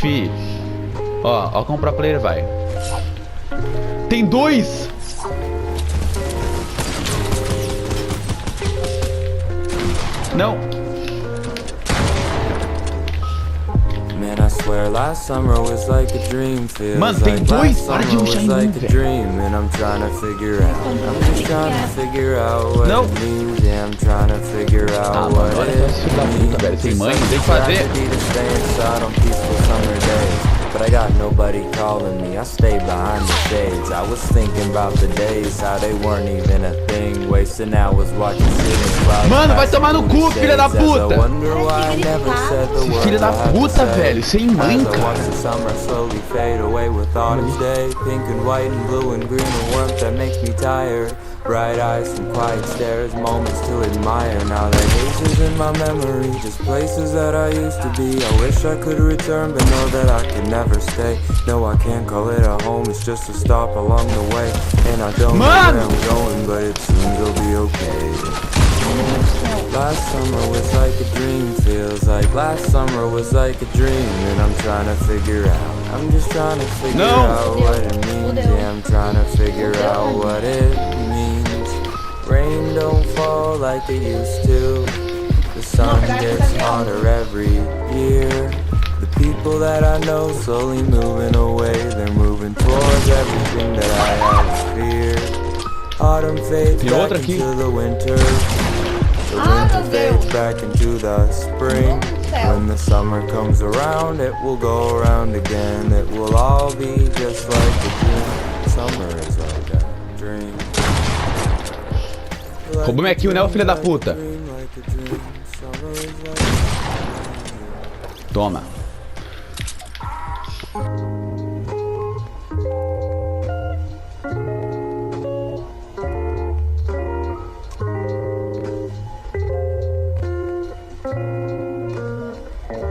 fi. Ó como pro player vai. Tem 2! Não. Mano, tem 2? Para de rushar em mim, velho. Não. Ah, mano, olha esse filho da puta, velho. Tem mãe, tem que fazer. But I got nobody calling me, I stay behind the shades. I was thinking about the days, how they weren't even a thing. Wasting hours watching cities. Mano, vai tomar no cu, filha da puta! Filha da puta, velho, sem mãe, cara. Bright eyes and quiet stares, moments to admire. Now they're hazes in my memory, just places that I used to be. I wish I could return, but know that I can never stay. No, I can't call it a home, it's just a stop along the way. And I don't know where I'm going, but it seems it'll be okay. Last summer was like a dream, feels like last summer was like a dream. And I'm trying to figure out, I'm just trying to figure out what it means. Yeah, I'm trying to figure out what it means. Rain don't fall like it used to. The sun gets hotter every year. The people that I know slowly moving away. They're moving towards everything that I had feared. Autumn fades back into the winter. The winter fades back into the spring. When the summer comes around, it will go around again. It will all be just like a dream. Summer is like a dream. Roubou minha kill, né, ô filha da puta? Toma.